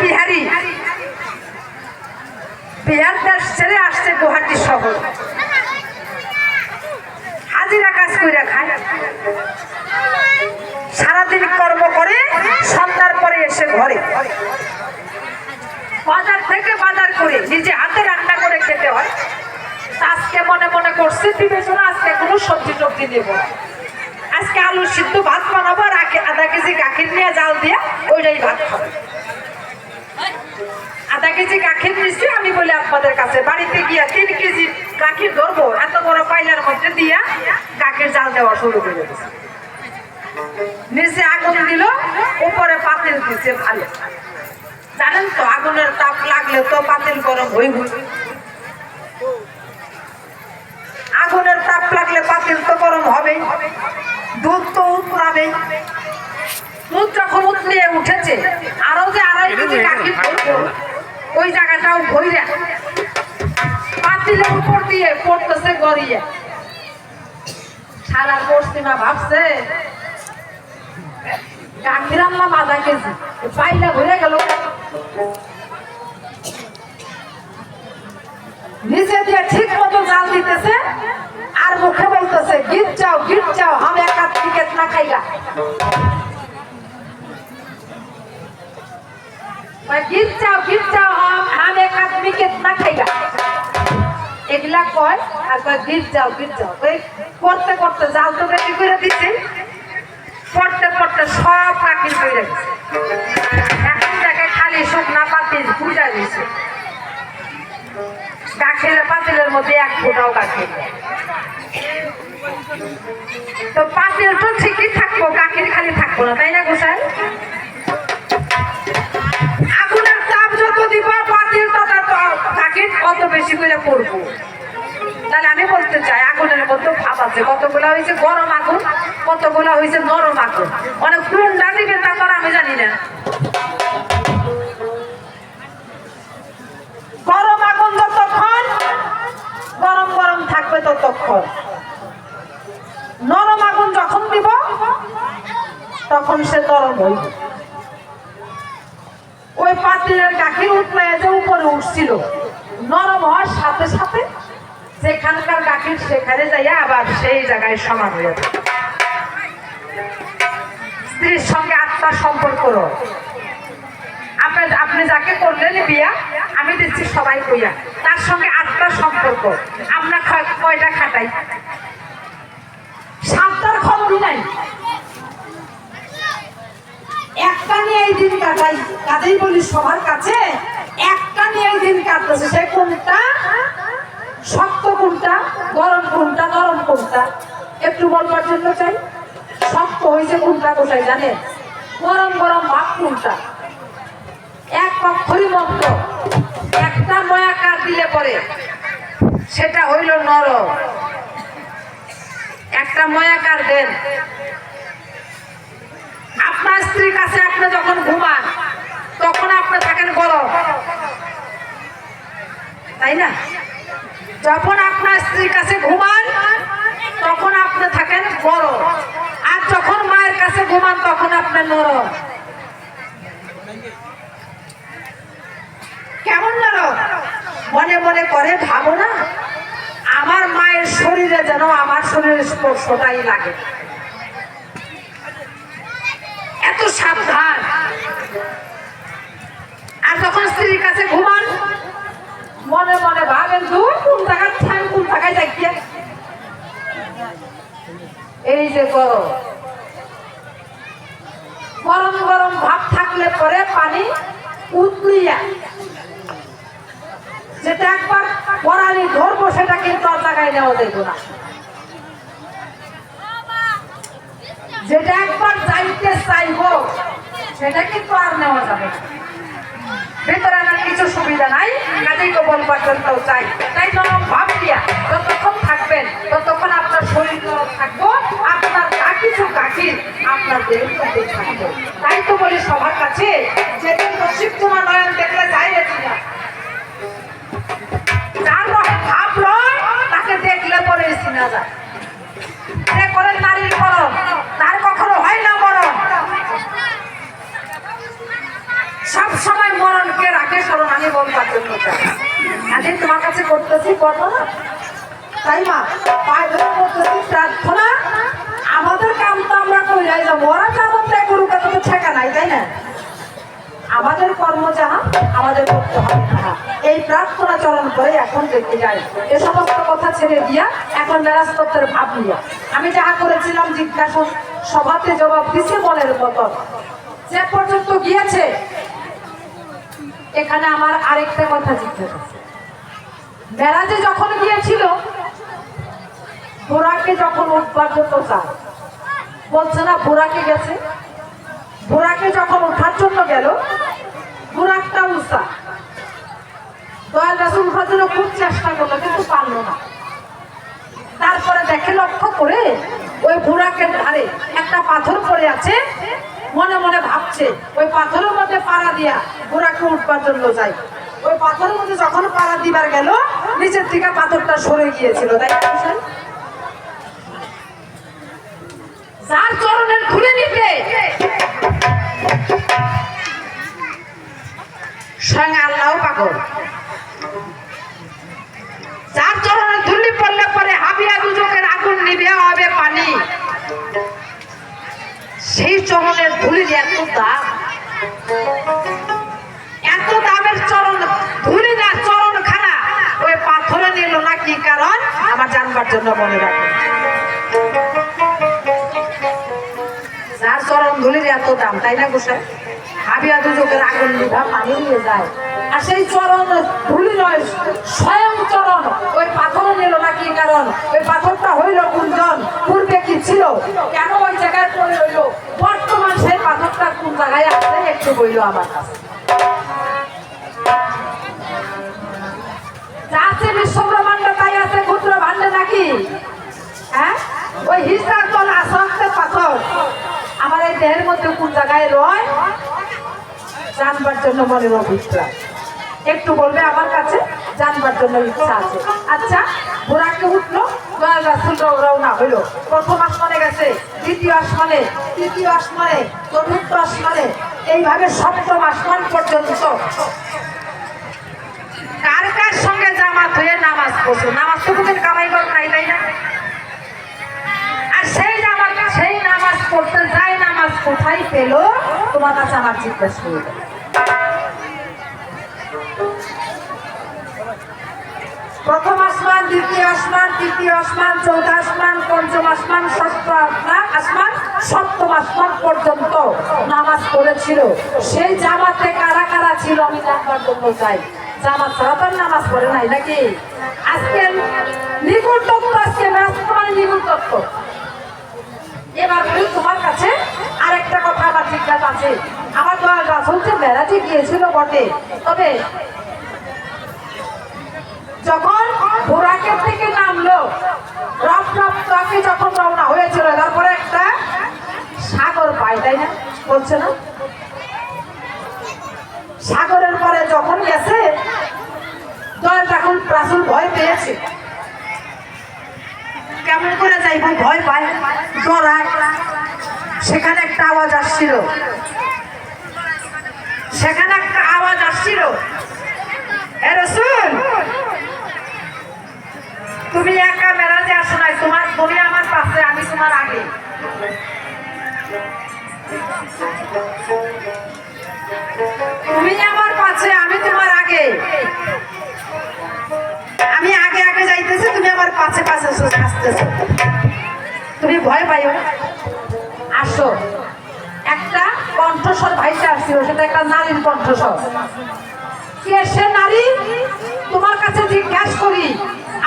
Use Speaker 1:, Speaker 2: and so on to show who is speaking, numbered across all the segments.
Speaker 1: বিহারি বিহার দেশ ছেড়ে আসছে গুয়াহাটি শহর, হাজিরা কাজ করে খায়, সারাদিন কর্ম করে সন্ধ্যার পরে এসে ঘরে বাজার থেকে বাজার করে নিজে হাতে রান্না করে খেতে হয়। আজকে মনে মনে করছে বিবেচনা আজকে কোনো সবজি টবজি নেব, আজকে আলু সিদ্ধ ভাত বানাবো আর আধা কেজি গাখির নিয়ে জাল দিয়ে ওইটাই ভাত খাবো। আধা কেজি গাখির নিচ্ছি আমি বলি আপনাদের কাছে, বাড়িতে গিয়া 3 কেজি গাখির ধরবো, এত বড় পাইলার মধ্যে দিয়া গাখির জাল দেওয়া শুরু করে দিচ্ছে। নিচে আগুন দিল, উপরে পাতিল দিচ্ছে ভালো। জানেন তো আগুনের তাপ লাগলে তো পাতিল গরম হই হই, আগুনের তাপ লাগলে পাতিল তো গরম হবে, দুধ তো উতলাবে। দুধ যখন উতলিয়ে উঠেছে আরো যে 2.5 কেজি গাখির ধরবো, ওই জায়গাটাও ভইরা পাতিলের উপর দিয়ে পড়তেছে গড়িয়ে। সারা পশ্চিমা ভাবছে গাখির আনলাম আধা কেজি, পাইলা ভরে গেল। নিচে দিয়ে ঠিক মতো জাল দিতেছে আর মুখে বলতেছে গিট চাও हम एक आध टिकट ना खाएगा। গিট চাও हम एक आध टिकट ना खाएगा। এগুলা কয় আর কয় গিট যাও। করতে করতে জাল তো বেশি করে দিচ্ছে, পড়তে পড়তে সব কাকির করে দিচ্ছে। এখন দেখে খালি শুকনা পাতিল পূজা দিচ্ছে, গাখির পাতিলের মধ্যে 1 ফোঁটাও গাখির। তো পাতিল তো ঠিকই থাকবো, গাখির খালি থাকবো না, তাই না গোসাই? আগুনের তাপ যত দিব পাতিল তত গাখির কত বেশি করে পড়বো। তাহলে আমি বলতে চাই আগুনের মধ্যে ভাব আছে, কতগুলা হয়েছে গরম আগুন, কতগুলা হয়েছে নরম আগুন। অনেক কোনটা দিবে তা তো আমি জানি না। গরম আগুন যতক্ষণ গরম গরম থাকবে ততক্ষণ, নরম আগুন যখন দিব তখন সে নরম হইবে। ওই পাতিলের গাখির উঠলে যে উপরে উঠছিল, নরম হওয়ার সাথে সাথে যেখানকার গাখির সেখানে যাইয়া আবার সেই জায়গায় সমান হয়ে যাবে। স্ত্রীর সঙ্গে আত্মার সম্পর্ক, আপনি যাকে করলেন বিয়া, আমি দিচ্ছি সবাই কইয়া, তার সঙ্গে আত্মার সম্পর্ক। আমরা কয়টা খাটাই, 7টার খবরই নাই, একটা নিয়ে এই দিন কাটাই। কাজেই বলি সবার কাছে একটা নিয়ে এই দিন কাটতেছে, সে কোনটা শক্ত, কোনটা গরম, কোনটা নরম, কোনটা একটু বলবার জন্য চাই। শক্ত হয়েছে কোনটা কোথায় জানেন? গরম গরম ভাব কোনটা? এক অক্ষরই মন্ত্র, একটা ময়াকার দিলে পরে সেটা হইল নরম। একটা ময়াকার দেন আপনার স্ত্রীর কাছে, আপনি যখন ঘুমান তখন আপনি থাকেন গরম, তাই না? যখন আপনার স্ত্রীর কাছে ঘুমান তখন আপনি থাকেন গরম, আর যখন মায়ের কাছে ঘুমান তখন আপনি নরম। কেমন নরম? মনে মনে করে ভাবো না আমার মায়ের শরীরে যেন আমার শরীরের স্পর্শটাই লাগে, এত সাবধান। আর যখন স্ত্রীর কাছে ঘুমান মনে মনে ভাবেন দূর কোন জায়গায় ঠান, কোন জায়গায় যাই। এই যে গরম গরম গরম ভাব থাকলে পরে পানি উতলিয়া যেটা একবার পরালি ধরবো সেটা কিন্তু আর জায়গায় নেওয়া যাইব না, যেটা একবার যাইতে চাইবো সেটা কিন্তু আর নেওয়া যাবে না। ভিতরে না কিছু সুবিধা নাই, কাজেই তো বলবার জন্য চাই। তাই নরম ভাব দিয়া যতক্ষণ থাকবেন ততক্ষণ আপনার শরীর নরম থাকবো, আপনার যা কিছু গাখির আপনার দেহের মধ্যে থাকবো। তাই তো বলি সবার কাছে, যেদিন রসিক তোমার নয়ন দেখলে যাই রেছি না, যার ভাব নয় তাকে দেখলে পরে চিনা যায়। সে করে নারীর গরম, তার কখনো হয় না গরম। সব সময় মরণকে রাখে স্মরণ, আমি বলবার জন্য চাই। আজকে তোমার কাছে করতেছি বর্ণনা, তাই মা পায়ে ধরে করতেছি প্রার্থনা। আমাদের কাম তো আমরা কইরাই যাবো, ওরা যেমন ত্যাগ করুক, এত তো ঠেকা নাই, তাই না? আমাদের কর্ম যাহা আমাদের করতে হবে তাহা। এই প্রার্থনা চরণ করে এখন দেখতে যাই। এ সমস্ত কথা ছেড়ে দিয়া এখন মেরাজতত্ত্বের ভাব নিয়া আমি যাহা করেছিলাম জিজ্ঞাসা সভাতে জবাব দিছে মনের মতো যে পর্যন্ত গিয়েছে। এখানে আমার আরেকটা কথা জিজ্ঞাসা, মেরাজে যখন গিয়েছিল বুড়াকে যখন উঠবার জন্য চায়, বলছে না বুড়াকে গেছে, বুড়াকে যখন ওঠার জন্য গেল, বুড়াকটা উঁচা, দয়াল রাসূল উঠার জন্য খুব চেষ্টা করলো কিন্তু পারলো না। তারপরে দেখে লক্ষ্য করে ওই বুড়াকের ধারে একটা পাথর পড়ে আছে, মনে মনে ভাবছে ওই পাথরের মধ্যে পাড়া দিয়া বুড়াকে উঠবার জন্য যায়। ওই পাথরের মধ্যে যখন পাড়া দিবার গেল, নিচের দিকে পাথরটা সরে গিয়েছিল, তাই যার চরণের ধুলে নিতে স্বয়ং আল্লাহ পাগল, যার চরণের ধুলি পড়লে পরে হাবিয়া দুজকের আগুন নিভে হবে পানি, সেই চরণের ধুলির এত দাম, এত দামের চরণ ধুলি না চরণ খানা ওই পাথরে নিল না, কি কারণ আমার জানবার জন্য মনে রাখবে। যার চরণ ধুলির এত দাম, তাই না গোসাই? হাবিয়া দুজকের আগুন নিভা পানি নিয়ে যায়, আর সেই চরণ ধুলি নয় স্বয়ং চরণ ওই পাথর নিল না, কি কারণ ওই পাথরটা হইল গুঞ্জন, পূর্বে কি ছিল, কেন ওই জায়গায় পড়ে রইল, বর্তমান সেই পাথরটা কোন জায়গায় আছে একটু বইল আমার কাছে। যা আছে বিশ্ব ব্রহ্মাণ্ড তাই আছে ক্ষুদ্র ভাণ্ডে নাকি? হ্যাঁ, ওই হিসার তল আসান্তে পাথর আমার এই দেহের মধ্যে কোন জায়গায় রয় জানবার জন্য মনের অভিপ্রায় একটু বলবে আমার কাছে, জানবার জন্য ইচ্ছা আছে। আচ্ছা, বুড়াকে উঠলো, দয়াল রাসূল রওনা হইলো। প্রথম আসমানে গেছে, দ্বিতীয় আসমানে, তৃতীয় আসমানে, চতুর্থ আসমানে, এইভাবে সপ্তম আসমান পর্যন্ত কার কার সঙ্গে জামাত হয়ে নামাজ পড়ছে। নামাজ তো কোথায় কামাই কর নাই, তাই না? আর সেই জামাত, সেই নামাজ পড়তে যায়, নামাজ কোথায় পেল তোমার কাছে আমার জিজ্ঞাসা করবে। প্রথম আসমান, দ্বিতীয় আসমান, তৃতীয় আসমান, চৌথ আসমান, পঞ্চম আসমান, ষষ্ঠ আসমান, সপ্তম আসমান পর্যন্ত নামাজ পড়েছিল। সেই জামাতে কারা কারা ছিল আমি জানবার জন্য চাই। জামাত ছাড়া তো নামাজ পড়ে নাই নাকি? আজকে নিগুড় তত্ত্ব, আজকে মানে নিগুড় তত্ত্ব। এবার তোমার কাছে আরেকটা কথা আমার জিজ্ঞাসা আছে। আমার দয়াল রাসূল যে মেরাজে গিয়েছিল বটে, তবে যখন বুরাকের থেকে নামলো, রফরফে যখন রওনা হয়েছিল, তারপরে একটা সাগর পায়, তাই না? বলছে না, সাগরের পরে যখন গেছে দয়াল তখন রাসূল ভয় পেয়েছে। কেমন করে যাইব, ভয় পায়, ডরায়। সেখানে একটা আওয়াজ আসছিল, সেখানে একটা আওয়াজ আসছিল, হে রাসূল, তুমি একা মেরাজে আসো নাই, তুমি আমার পাশে, আমি তোমার আগে। তুমি আমার পাশে, আমি তোমার আগে। আমি আগে আগে যাইতেছি, তুমি আমার পাশে পাশে আসতেছো। তুমি ভয় পাইও, আসো। একটা কণ্ঠস্বর ভাইসে আসছিল, সেটা একটা নারীর কণ্ঠস্বর। কে সে নারী তোমার কাছে জিজ্ঞাসা করি?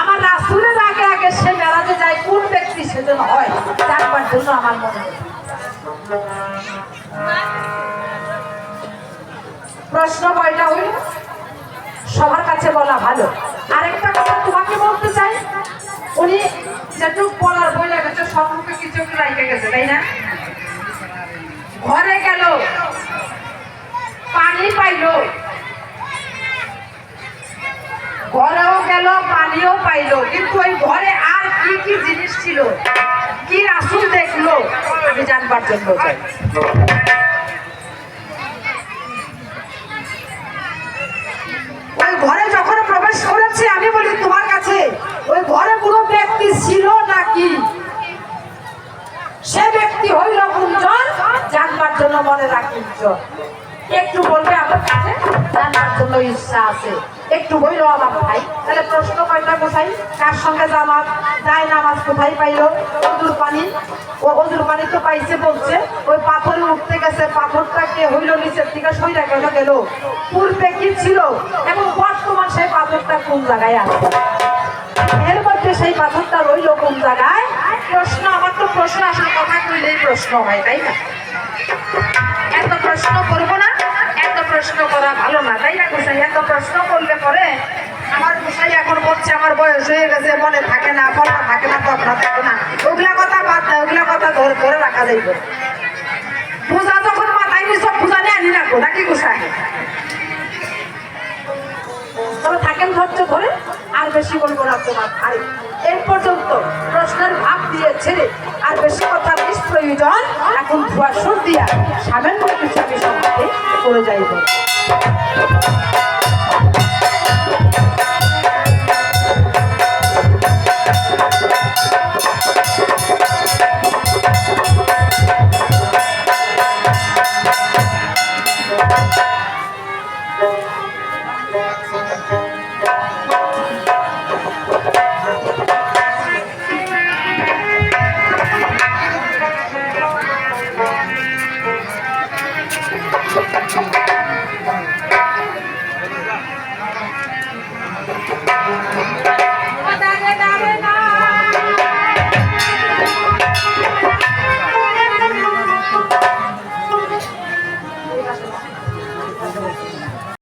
Speaker 1: আমার রাসূলের আগে আগে সে মেরাজে যায়, কোন ব্যক্তি সেজন্য হয় জানবার জন্য আমার মনে হয়। প্রশ্ন কয়টা হইল? সবার কাছে বলা ভালো। আরেকটা কথা তোমাকে বলতে চাই, উনি যেটুক বলার বলে গেছে, সম্মুখে কিছু একটু রাইখে গেছে, তাই না? ঘরে গেল, পানি পাইল, ঘরেও গেল, পানিও পাইল, কিন্তু ওই ঘরে আর কি কি জিনিস ছিল, কি রাসূল দেখলো, আমি জানবার জন্য চাই। জানবার জন্য মনে রাখি একটু বলবে আমার কাছে জানবার জন্য ইচ্ছা আছে একটু বইলো আমার ভাই তাহলে প্রশ্ন কয়টা কোথায় কার সঙ্গে জামাত যায় নামাজ কোথায় পাইলো অজুর পানি ও অজুর পানি তো পাইছে বলছে ওই পাথরে উঠতে গেছে পাথরটাকে হইলো নিচের থেকে সইরা কেন গেল পূর্বে কি ছিল এবং বর্তমান সেই পাথরটা কোন জায়গায় আছে এর মধ্যে সেই পাথরটা রইলো কোন জায়গায় প্রশ্ন আমার তো প্রশ্ন আসলে কথা কইলেই প্রশ্ন হয় তাই না এত প্রশ্ন করবো না এত প্রশ্ন করা ভালো না তাই না গোসাই এত প্রশ্ন করলে পরে আমার গোসাই এখন বলছে আমার বয়স হয়ে গেছে মনে থাকে না ফলনা থাকে না তখনা থাকে না ওগুলা কথা বাদ দেয় ওগুলা কথা ধরে ধরে রাখা যাইব পূজা যখন মাথায় নিয়ে সব পূজা নিয়ে আনি রাখবো নাকি গোসাই তবে থাকেন ধৈর্য ধরে আর বেশি বলবো না তোমার ভাই এই পর্যন্ত প্রশ্নের ভাব দিয়ে ছেড়ে আর বেশি কথা নিষ্প্রয়োজন এখন ধোয়া সুর দিয়া সামান্য কিছু আমি সঙ্গে করে যাইব